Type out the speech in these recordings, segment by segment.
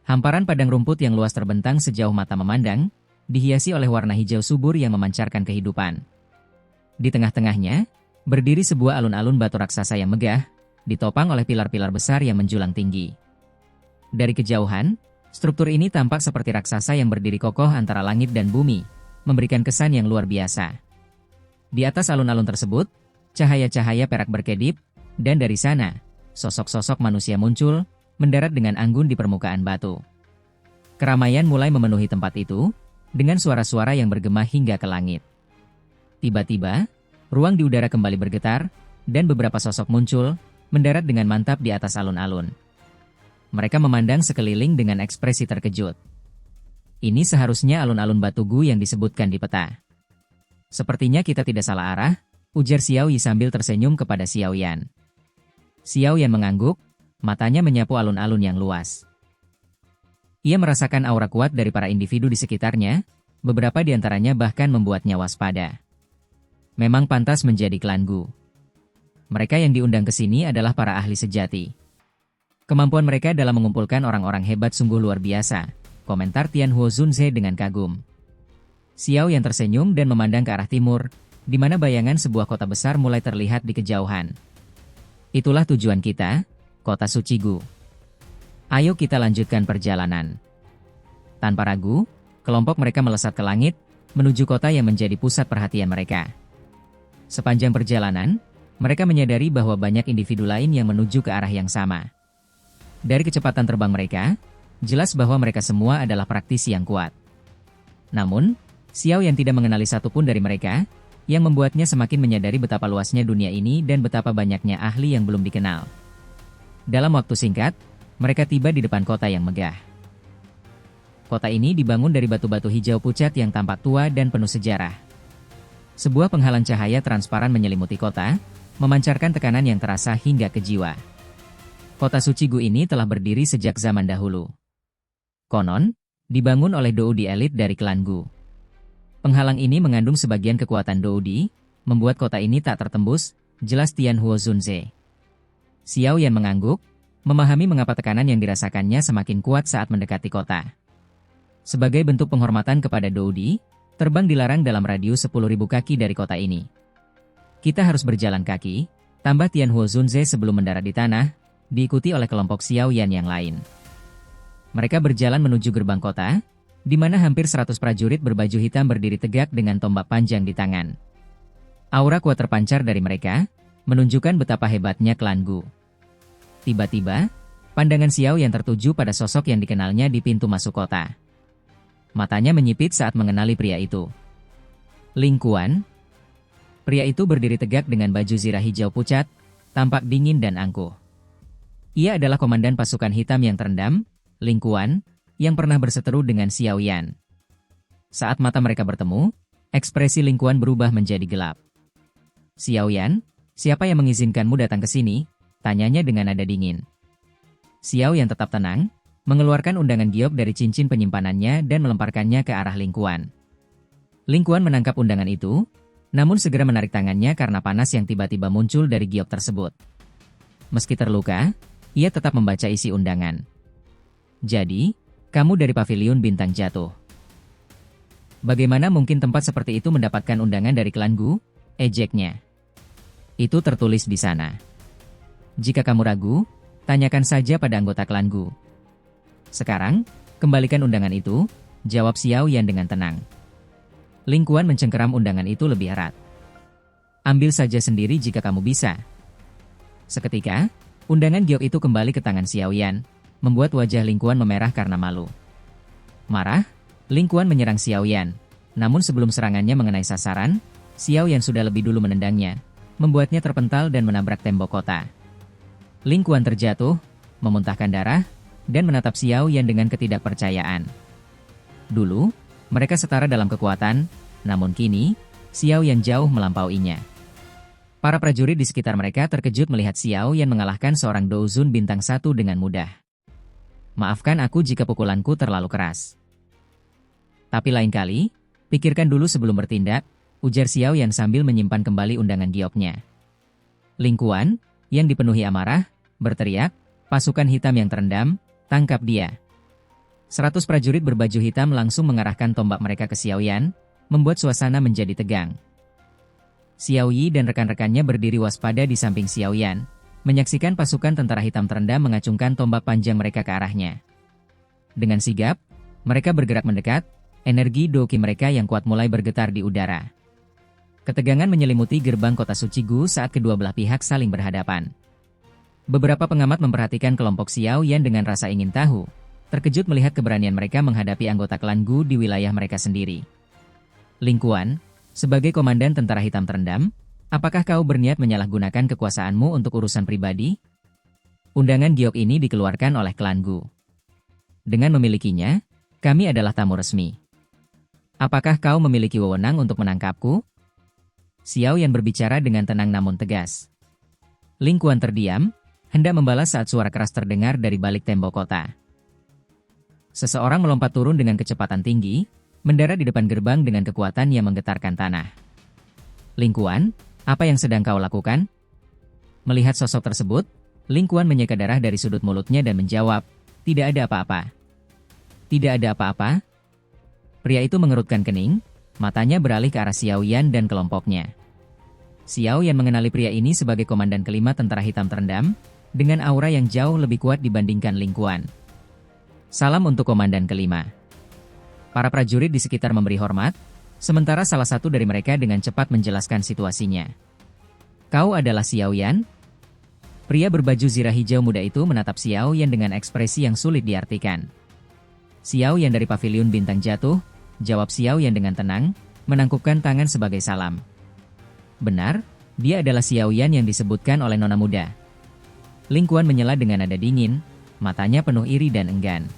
Hamparan padang rumput yang luas terbentang sejauh mata memandang, dihiasi oleh warna hijau subur yang memancarkan kehidupan. Di tengah-tengahnya, berdiri sebuah alun-alun batu raksasa yang megah, ditopang oleh pilar-pilar besar yang menjulang tinggi. Dari kejauhan, struktur ini tampak seperti raksasa yang berdiri kokoh antara langit dan bumi, memberikan kesan yang luar biasa. Di atas alun-alun tersebut, cahaya-cahaya perak berkedip, dan dari sana, sosok-sosok manusia muncul, mendarat dengan anggun di permukaan batu. Keramaian mulai memenuhi tempat itu, dengan suara-suara yang bergema hingga ke langit. Tiba-tiba, ruang di udara kembali bergetar, dan beberapa sosok muncul, mendarat dengan mantap di atas alun-alun. Mereka memandang sekeliling dengan ekspresi terkejut. Ini seharusnya alun-alun Batugu yang disebutkan di peta. Sepertinya kita tidak salah arah, ujar Xiao Yi sambil tersenyum kepada Xiao Yan. Xiao Yan mengangguk, matanya menyapu alun-alun yang luas. Ia merasakan aura kuat dari para individu di sekitarnya, beberapa di antaranya bahkan membuatnya waspada. Memang pantas menjadi klan Gu. Mereka yang diundang ke sini adalah para ahli sejati. Kemampuan mereka dalam mengumpulkan orang-orang hebat sungguh luar biasa, komentar Tian Huo Zunze dengan kagum. Xiao yang tersenyum dan memandang ke arah timur, di mana bayangan sebuah kota besar mulai terlihat di kejauhan. Itulah tujuan kita, kota suci Gu. Ayo kita lanjutkan perjalanan. Tanpa ragu, kelompok mereka melesat ke langit, menuju kota yang menjadi pusat perhatian mereka. Sepanjang perjalanan, mereka menyadari bahwa banyak individu lain yang menuju ke arah yang sama. Dari kecepatan terbang mereka, jelas bahwa mereka semua adalah praktisi yang kuat. Namun, Xiao yang tidak mengenali satupun dari mereka, yang membuatnya semakin menyadari betapa luasnya dunia ini dan betapa banyaknya ahli yang belum dikenal. Dalam waktu singkat, mereka tiba di depan kota yang megah. Kota ini dibangun dari batu-batu hijau pucat yang tampak tua dan penuh sejarah. Sebuah penghalang cahaya transparan menyelimuti kota, memancarkan tekanan yang terasa hingga ke jiwa. Kota suci Gu ini telah berdiri sejak zaman dahulu. Konon, dibangun oleh Doudi elit dari klan Gu. Penghalang ini mengandung sebagian kekuatan Doudi, membuat kota ini tak tertembus, jelas Tian Huo Zunze. Xiao Yan mengangguk, memahami mengapa tekanan yang dirasakannya semakin kuat saat mendekati kota. Sebagai bentuk penghormatan kepada Doudi, terbang dilarang dalam radius 10.000 kaki dari kota ini. Kita harus berjalan kaki, tambah Tian Huo Zunze sebelum mendarat di tanah, diikuti oleh kelompok Xiao Yan yang lain. Mereka berjalan menuju gerbang kota, di mana hampir 100 prajurit berbaju hitam berdiri tegak dengan tombak panjang di tangan. Aura kuat terpancar dari mereka, menunjukkan betapa hebatnya klan Gu. Tiba-tiba, pandangan Xiao yang tertuju pada sosok yang dikenalnya di pintu masuk kota. Matanya menyipit saat mengenali pria itu. Ling Quan. Pria itu berdiri tegak dengan baju zirah hijau pucat, tampak dingin dan angkuh. Ia adalah komandan pasukan hitam yang terendam, Ling Quan, yang pernah berseteru dengan Xiao Yan. Saat mata mereka bertemu, ekspresi Ling Quan berubah menjadi gelap. Xiao Yan, siapa yang mengizinkanmu datang ke sini? Tanyanya dengan nada dingin. Xiao yang tetap tenang, mengeluarkan undangan giok dari cincin penyimpanannya dan melemparkannya ke arah Ling Quan. Ling Quan menangkap undangan itu, namun segera menarik tangannya karena panas yang tiba-tiba muncul dari giok tersebut. Meski terluka, ia tetap membaca isi undangan. Jadi, kamu dari Paviliun Bintang Jatuh. Bagaimana mungkin tempat seperti itu mendapatkan undangan dari klan Gu? Ejeknya. Itu tertulis di sana. Jika kamu ragu, tanyakan saja pada anggota klan Gu. Sekarang, kembalikan undangan itu, jawab Xiao Yan dengan tenang. Ling Quan mencengkeram undangan itu lebih erat. Ambil saja sendiri jika kamu bisa. Seketika, undangan giok itu kembali ke tangan Xiao Yan, membuat wajah Ling Quan memerah karena malu. Marah, Ling Quan menyerang Xiao Yan, namun sebelum serangannya mengenai sasaran, Xiao Yan sudah lebih dulu menendangnya, membuatnya terpental dan menabrak tembok kota. Ling Quan terjatuh, memuntahkan darah, dan menatap Xiao Yan dengan ketidakpercayaan. Dulu, mereka setara dalam kekuatan, namun kini, Xiao Yan jauh melampauinya. Para prajurit di sekitar mereka terkejut melihat Xiao Yan mengalahkan seorang Douzun bintang 1 dengan mudah. Maafkan aku jika pukulanku terlalu keras. Tapi lain kali, pikirkan dulu sebelum bertindak, ujar Xiao Yan sambil menyimpan kembali undangan gioknya. Ling Quan, yang dipenuhi amarah, berteriak, pasukan hitam yang terendam, tangkap dia. 100 prajurit berbaju hitam langsung mengarahkan tombak mereka ke Xiaoyan, membuat suasana menjadi tegang. Xiao Yi dan rekan-rekannya berdiri waspada di samping Xiaoyan, menyaksikan pasukan tentara hitam terendam mengacungkan tombak panjang mereka ke arahnya. Dengan sigap, mereka bergerak mendekat, energi doki mereka yang kuat mulai bergetar di udara. Ketegangan menyelimuti gerbang kota suci Gu saat kedua belah pihak saling berhadapan. Beberapa pengamat memperhatikan kelompok Xiaoyan dengan rasa ingin tahu, terkejut melihat keberanian mereka menghadapi anggota klan Gu di wilayah mereka sendiri. Ling Quan, sebagai komandan tentara hitam terendam, apakah kau berniat menyalahgunakan kekuasaanmu untuk urusan pribadi? Undangan giok ini dikeluarkan oleh klan Gu. Dengan memilikinya, kami adalah tamu resmi. Apakah kau memiliki wewenang untuk menangkapku? Xiaoyan berbicara dengan tenang namun tegas. Ling Quan terdiam, hendak membalas saat suara keras terdengar dari balik tembok kota. Seseorang melompat turun dengan kecepatan tinggi, mendarat di depan gerbang dengan kekuatan yang menggetarkan tanah. Ling Quan, apa yang sedang kau lakukan? Melihat sosok tersebut, Ling Quan menyeka darah dari sudut mulutnya dan menjawab, tidak ada apa-apa. Tidak ada apa-apa? Pria itu mengerutkan kening, matanya beralih ke arah Xiaoyan dan kelompoknya. Xiaoyan mengenali pria ini sebagai komandan kelima tentara hitam terendam, dengan aura yang jauh lebih kuat dibandingkan Ling Quan. Salam untuk komandan kelima. Para prajurit di sekitar memberi hormat, sementara salah satu dari mereka dengan cepat menjelaskan situasinya. Kau adalah Xiaoyan? Pria berbaju zirah hijau muda itu menatap Xiaoyan dengan ekspresi yang sulit diartikan. Xiaoyan dari pavilion bintang jatuh, jawab Xiaoyan dengan tenang, menangkupkan tangan sebagai salam. Benar, dia adalah Xiaoyan yang disebutkan oleh nona muda. Ling Quan menyela dengan nada dingin, matanya penuh iri dan enggan.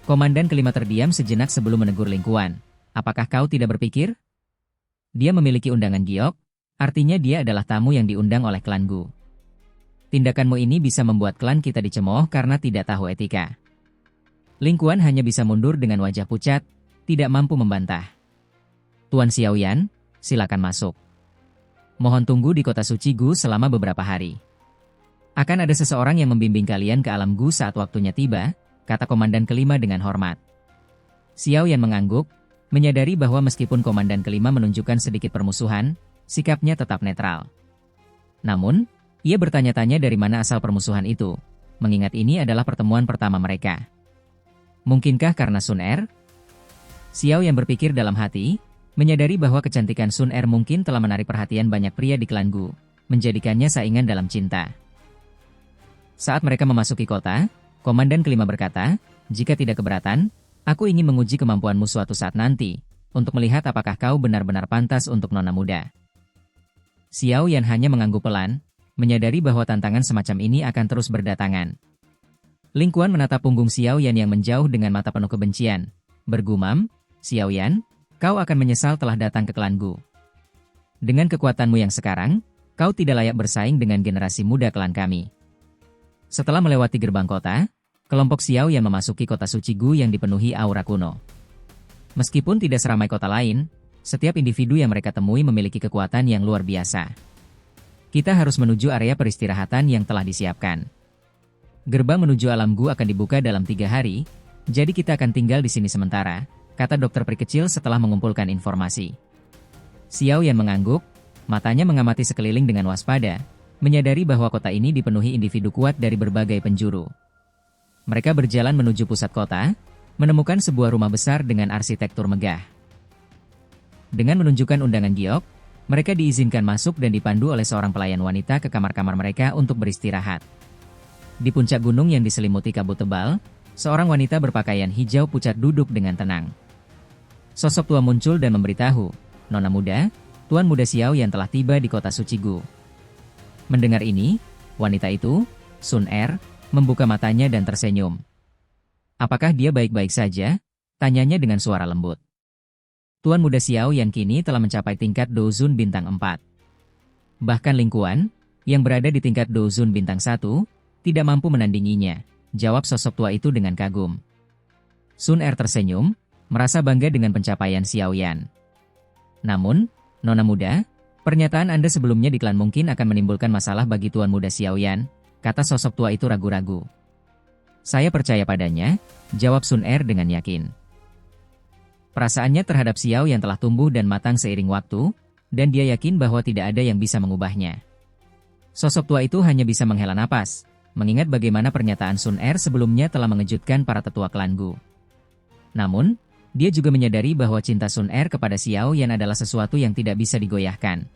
Komandan kelima terdiam sejenak sebelum menegur Ling Quan. Apakah kau tidak berpikir? Dia memiliki undangan giok, artinya dia adalah tamu yang diundang oleh klan Gu. Tindakanmu ini bisa membuat klan kita dicemooh karena tidak tahu etika. Ling Quan hanya bisa mundur dengan wajah pucat, tidak mampu membantah. Tuan Xiaoyan, silakan masuk. Mohon tunggu di kota suci Gu selama beberapa hari. Akan ada seseorang yang membimbing kalian ke alam Gu saat waktunya tiba, kata komandan kelima dengan hormat. Xiaoyan mengangguk, menyadari bahwa meskipun komandan kelima menunjukkan sedikit permusuhan, sikapnya tetap netral. Namun, ia bertanya-tanya dari mana asal permusuhan itu, mengingat ini adalah pertemuan pertama mereka. Mungkinkah karena Sun Er? Xiaoyan berpikir dalam hati, menyadari bahwa kecantikan Sun Er mungkin telah menarik perhatian banyak pria di klan Gu, menjadikannya saingan dalam cinta. Saat mereka memasuki kota, komandan kelima berkata, jika tidak keberatan, aku ingin menguji kemampuanmu suatu saat nanti, untuk melihat apakah kau benar-benar pantas untuk nona muda. Xiaoyan hanya mengangguk pelan, menyadari bahwa tantangan semacam ini akan terus berdatangan. Ling Quan menatap punggung Xiaoyan yang menjauh dengan mata penuh kebencian, bergumam, Xiaoyan, kau akan menyesal telah datang ke klan Gu. Dengan kekuatanmu yang sekarang, kau tidak layak bersaing dengan generasi muda klan kami. Setelah melewati gerbang kota, kelompok Xiaoyan memasuki kota suci Gu yang dipenuhi aura kuno. Meskipun tidak seramai kota lain, setiap individu yang mereka temui memiliki kekuatan yang luar biasa. Kita harus menuju area peristirahatan yang telah disiapkan. Gerbang menuju alam Gu akan dibuka dalam 3 hari, jadi kita akan tinggal di sini sementara, kata dokter peri kecil setelah mengumpulkan informasi. Xiaoyan mengangguk, matanya mengamati sekeliling dengan waspada, menyadari bahwa kota ini dipenuhi individu kuat dari berbagai penjuru. Mereka berjalan menuju pusat kota, menemukan sebuah rumah besar dengan arsitektur megah. Dengan menunjukkan undangan giok, mereka diizinkan masuk dan dipandu oleh seorang pelayan wanita ke kamar-kamar mereka untuk beristirahat. Di puncak gunung yang diselimuti kabut tebal, seorang wanita berpakaian hijau pucat duduk dengan tenang. Sosok tua muncul dan memberitahu, nona muda, Tuan Muda Xiaoyan telah tiba di kota suci Gu. Mendengar ini, wanita itu, Sun Er, membuka matanya dan tersenyum. Apakah dia baik-baik saja? Tanyanya dengan suara lembut. Tuan Muda Xiaoyan kini telah mencapai tingkat Dozun bintang 4. Bahkan Ling Quan, yang berada di tingkat Dozun bintang 1, tidak mampu menandinginya, jawab sosok tua itu dengan kagum. Sun Er tersenyum, merasa bangga dengan pencapaian Xiaoyan. Namun, nona muda, pernyataan Anda sebelumnya di klan mungkin akan menimbulkan masalah bagi Tuan Muda Xiaoyan, kata sosok tua itu ragu-ragu. Saya percaya padanya, jawab Sun Er dengan yakin. Perasaannya terhadap Xiao yang telah tumbuh dan matang seiring waktu, dan dia yakin bahwa tidak ada yang bisa mengubahnya. Sosok tua itu hanya bisa menghela napas, mengingat bagaimana pernyataan Sun Er sebelumnya telah mengejutkan para tetua klan Gu. Namun, dia juga menyadari bahwa cinta Sun Er kepada Xiao Yan adalah sesuatu yang tidak bisa digoyahkan.